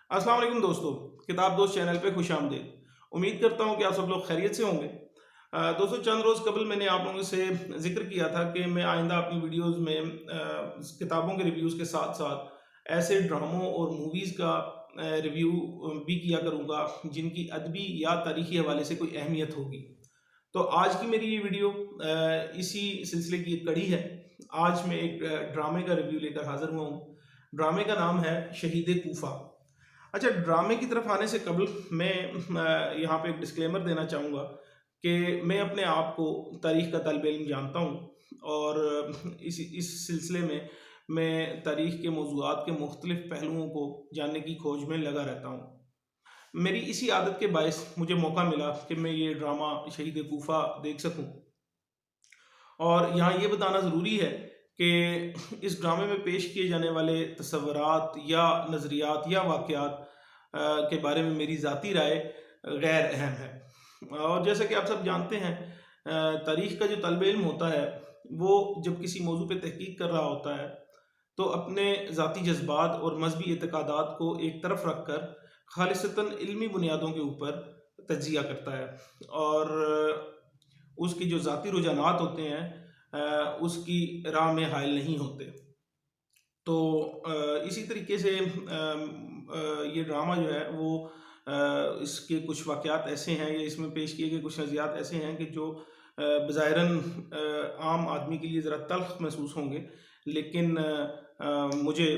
अस्सलाम वालेकुम दोस्तों, किताब दोस्त चैनल पे खुश आमदीद। उम्मीद करता हूँ कि आप सब लोग खैरियत से होंगे। दोस्तों, चंद रोज़ कबल मैंने आप लोगों से ज़िक्र किया था कि मैं आइंदा अपनी वीडियोज़ में किताबों के रिव्यूज़ के साथ साथ ऐसे ड्रामों और मूवीज़ का रिव्यू भी किया करूँगा जिनकी अदबी या तारीख़ी हवाले से कोई अहमियत होगी। तो आज की मेरी ये वीडियो इसी सिलसिले की एक कड़ी है। आज मैं एक ड्रामे का रिव्यू लेकर हाज़िर हुआ हूँ। ड्रामे का नाम है शहीद कूफा। अच्छा, ड्रामे की तरफ आने से कबल मैं यहाँ पे एक डिस्क्लेमर देना चाहूँगा कि मैं अपने आप को तारीख़ का तलब इल्म जानता हूँ और इस सिलसिले में मैं तारीख़ के मौज़ूआत के मुख्तलिफ़ पहलुओं को जानने की खोज में लगा रहता हूँ। मेरी इसी आदत के बायस मुझे मौका मिला कि मैं ये ड्रामा शहीद कूफा देख सकूँ। और यहाँ ये बताना ज़रूरी है कि इस ड्रामे में पेश किए जाने वाले तसव्वुरात या नज़रियात या वाक़यात के बारे में मेरी ज़ाती राय गैर अहम है। और जैसा कि आप सब जानते हैं, तारीख़ का जो तलब इल्म होता है वो जब किसी मौजू पे तहकीक कर रहा होता है तो अपने ज़ाती जज्बात और मजहबी एतक़ादात को एक तरफ रख कर खालिसतन इल्मी बुनियादों के ऊपर तज्ज़िया करता है और उसकी जो ज़ाती रुझानात होते हैं उसकी राह में हायल नहीं होते। तो इसी तरीके से ये ड्रामा जो है वो इसके कुछ वाक़यात ऐसे हैं या इसमें पेश किए गए कुछ नज़रियात ऐसे हैं कि जो बज़ाहिरन आम आदमी के लिए ज़रा तल्ख़ महसूस होंगे, लेकिन मुझे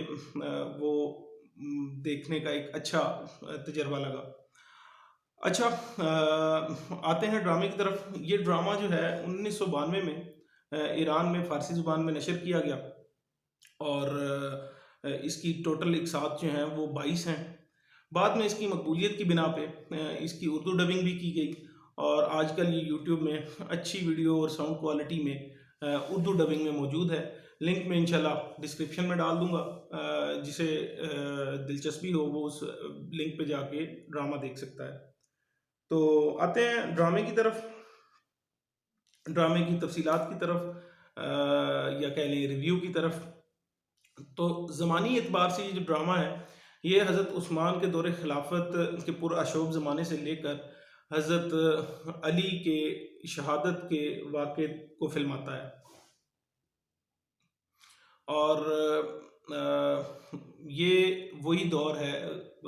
वो देखने का एक अच्छा तजर्बा लगा। अच्छा, आते हैं ड्रामे की तरफ। ये ड्रामा जो है 1992 में ईरान में फ़ारसी ज़ुबान में नशर किया गया और इसकी टोटल इक़सात जो हैं वो 22 हैं। बाद में इसकी मकबूलियत की बिना पे इसकी उर्दू डबिंग भी की गई और आजकल ये यूट्यूब में अच्छी वीडियो और साउंड क्वालिटी में उर्दू डबिंग में मौजूद है। लिंक मैं इंशाल्लाह डिस्क्रिप्शन में डाल दूँगा। जिसे दिलचस्पी हो वो उस लिंक पे जाके ड्रामा देख सकता है। तो आते हैं ड्रामे की तरफ, ड्रामे की तफसीलात की तरफ, या कह लें रिव्यू की तरफ। तो ज़मानी एतबार से ये जो ड्रामा है ये हज़रत उस्मान के दौरे खिलाफत के पुरअशोब ज़माने से लेकर हज़रत अली के शहादत के वाक़े को फ़िल्माता है और ये वही दौर है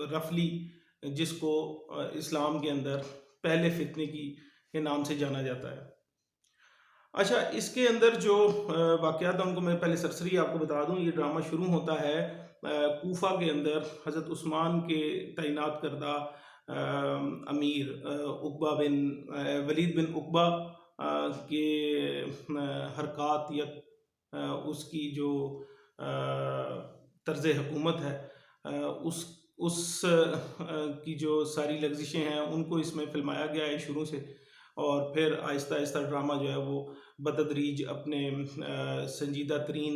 रफली जिसको इस्लाम के अंदर पहले फितने की के नाम से जाना जाता है। अच्छा, इसके अंदर जो वाक़यात हैं उनको मैं पहले सरसरी आपको बता दूँ। ये ड्रामा शुरू होता है कूफा के अंदर हज़रत उस्मान के तैनात करदा अमीर उक़बा बिन वलीद बिन उक़बा के हरकात या उसकी जो तर्ज़ हुकूमत है उस की जो सारी लग़ज़िशें हैं उनको इसमें फ़िल्माया गया है शुरू से। और फिर आहिस्ता आहिस्ता ड्रामा जो है वो बतदरीज अपने संजीदा तरीन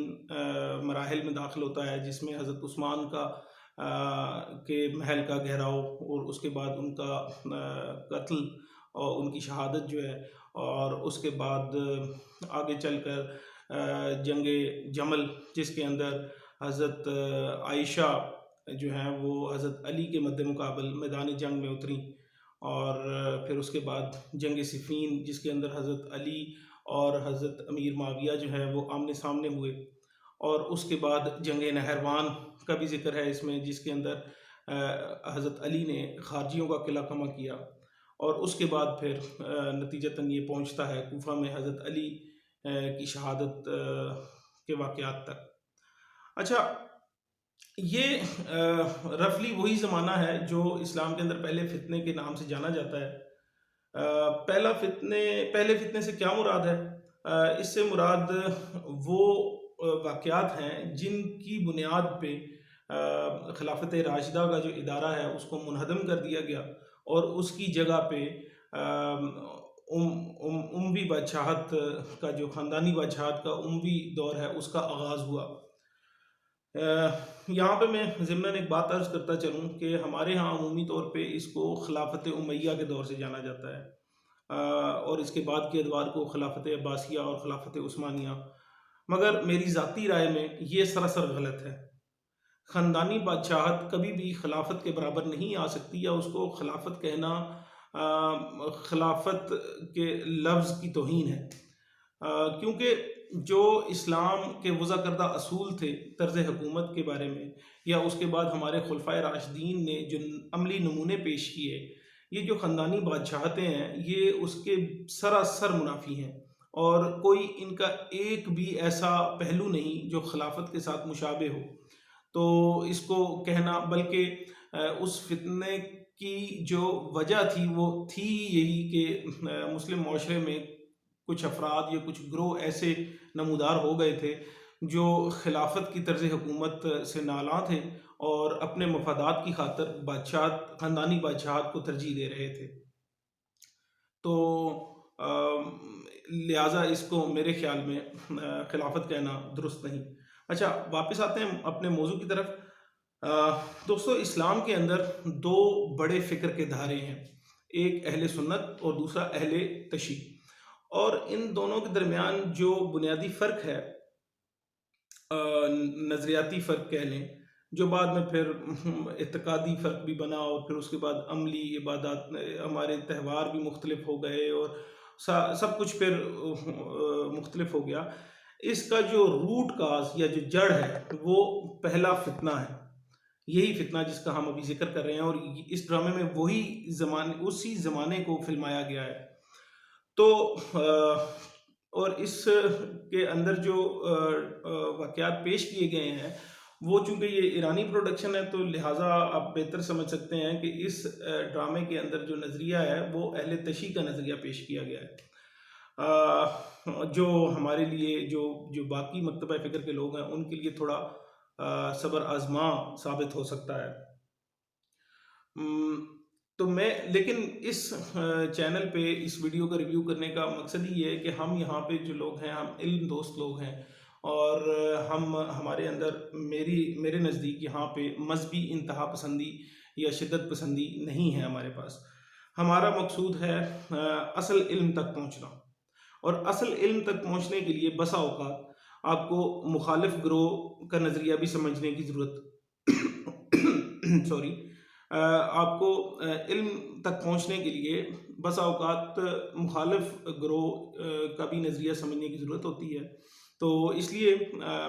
मराहिल में दाखिल होता है, जिसमें हज़रत उस्मान का के महल का घेराव और उसके बाद उनका कत्ल और उनकी शहादत जो है, और उसके बाद आगे चलकर जंगे जमल जिसके अंदर हज़रत आयशा जो हैं वो हज़रत अली के मद्दे मुकाबल मैदान जंग में उतरी, और फिर उसके बाद जंग सिफ़ीन जिसके अंदर हज़रत अली और हज़रत अमीर माविया जो है वो आमने सामने हुए, और उसके बाद जंग नहरवान का भी ज़िक्र है इसमें जिसके अंदर हज़रत अली ने खारजियों का किला कमा किया, और उसके बाद फिर नतीजतन ये पहुंचता है कूफा में हज़रत अली की शहादत के वाक़यात तक। अच्छा, ये रफली वही ज़माना है जो इस्लाम के अंदर पहले फितने के नाम से जाना जाता है। पहले फितने से क्या मुराद है? इससे मुराद वो वाक़यात हैं जिनकी बुनियाद पे खिलाफत राशिदा का जो इदारा है उसको मुनहदम कर दिया गया और उसकी जगह पे उमवी बादशाहत का जो ख़ानदानी बादशाहत का उमवी दौर है उसका आगाज़ हुआ। यहाँ पे मैं ज़िम्नन एक बात अर्ज़ करता चलूँ कि हमारे यहाँ अमूमी तौर पे इसको खिलाफत उमैया के दौर से जाना जाता है और इसके बाद के अदवार को खिलाफत अब्बासिया और खिलाफत उस्मानिया, मगर मेरी ज़ाती राय में ये सरासर गलत है। خاندانی بادشاہت کبھی بھی خلافت کے برابر نہیں آ سکتی، یا اس کو خلافت کہنا خلافت کے لفظ کی توہین ہے، کیونکہ جو اسلام کے وضع کردہ اصول تھے طرز حکومت کے بارے میں، یا اس کے بعد ہمارے خلفائے راشدین نے جو عملی نمونے پیش کیے، یہ جو خاندانی بادشاہتیں ہیں یہ اس کے سراسر منافی ہیں، اور کوئی ان کا ایک بھی ایسا پہلو نہیں جو خلافت کے ساتھ مشابہ ہو۔ تو اس کو کہنا، بلکہ اس فتنے کی جو وجہ تھی وہ تھی یہی کہ مسلم معاشرے میں کچھ افراد یا کچھ گروہ ایسے نمودار ہو گئے تھے جو خلافت کی طرز حکومت سے نالاں تھے اور اپنے مفادات کی خاطر خاندانی بادشاہت کو ترجیح دے رہے تھے۔ تو لہٰذا اس کو میرے خیال میں خلافت کہنا درست نہیں۔ اچھا، واپس آتے ہیں اپنے موضوع کی طرف۔ دوستو، اسلام کے اندر دو بڑے فکر کے دھارے ہیں، ایک اہل سنت اور دوسرا اہل تشیع، اور ان دونوں کے درمیان جو بنیادی فرق ہے، نظریاتی فرق کہہ لیں، جو بعد میں پھر اعتقادی فرق بھی بنا، اور پھر اس کے بعد عملی عبادات، ہمارے تہوار بھی مختلف ہو گئے، اور سب کچھ پھر مختلف ہو گیا۔ اس کا جو روٹ کاز یا جو جڑ ہے وہ پہلا فتنہ ہے، یہی فتنہ جس کا ہم ابھی ذکر کر رہے ہیں، اور اس ڈرامے میں اسی زمانے کو فلمایا گیا ہے۔ تو اور اس کے اندر جو واقعات پیش کیے گئے ہیں وہ چونکہ یہ ایرانی پروڈکشن ہے، تو لہٰذا آپ بہتر سمجھ سکتے ہیں کہ اس ڈرامے کے اندر جو نظریہ ہے وہ اہل تشیع کا نظریہ پیش کیا گیا ہے، جو ہمارے لیے جو باقی مکتبہ فکر کے لوگ ہیں ان کے لیے تھوڑا صبر آزما ثابت ہو سکتا ہے۔ تو لیکن اس چینل پہ اس ویڈیو کا ریویو کرنے کا مقصد ہی یہ ہے کہ ہم یہاں پہ جو لوگ ہیں ہم علم دوست لوگ ہیں، اور ہمارے اندر میرے نزدیک یہاں پہ مذہبی انتہا پسندی یا شدت پسندی نہیں ہے ہمارے پاس۔ ہمارا مقصود ہے اصل علم تک پہنچنا، اور اصل علم تک پہنچنے کے لیے بسا اوقات آپ کو مخالف گروہ کا نظریہ بھی سمجھنے کی ضرورت سوری آپ کو علم تک پہنچنے کے لیے بسا اوقات مخالف گروہ کا بھی نظریہ سمجھنے کی ضرورت ہوتی ہے۔ تو اس لیے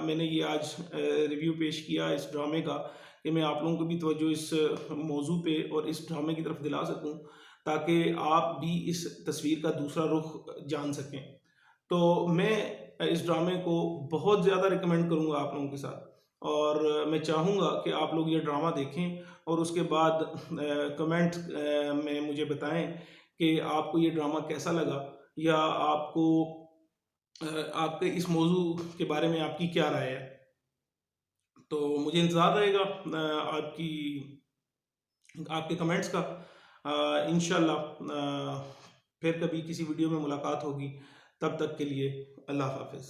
میں نے یہ آج ریویو پیش کیا اس ڈرامے کا، کہ میں آپ لوگوں کو بھی توجہ اس موضوع پہ اور اس ڈرامے کی طرف دلا سکوں، تاکہ آپ بھی اس تصویر کا دوسرا رخ جان سکیں۔ تو میں اس ڈرامے کو بہت زیادہ ریکمینڈ کروں گا آپ لوگوں کے ساتھ، اور میں چاہوں گا کہ آپ لوگ یہ ڈرامہ دیکھیں اور اس کے بعد کمنٹ میں مجھے بتائیں کہ آپ کو یہ ڈرامہ کیسا لگا، یا آپ کے اس موضوع کے بارے میں آپ کی کیا رائے ہے۔ تو مجھے انتظار رہے گا آپ کے کمنٹس کا۔ انشاءاللہ پھر کبھی کسی ویڈیو میں ملاقات ہوگی، تب تک کے لیے اللہ حافظ۔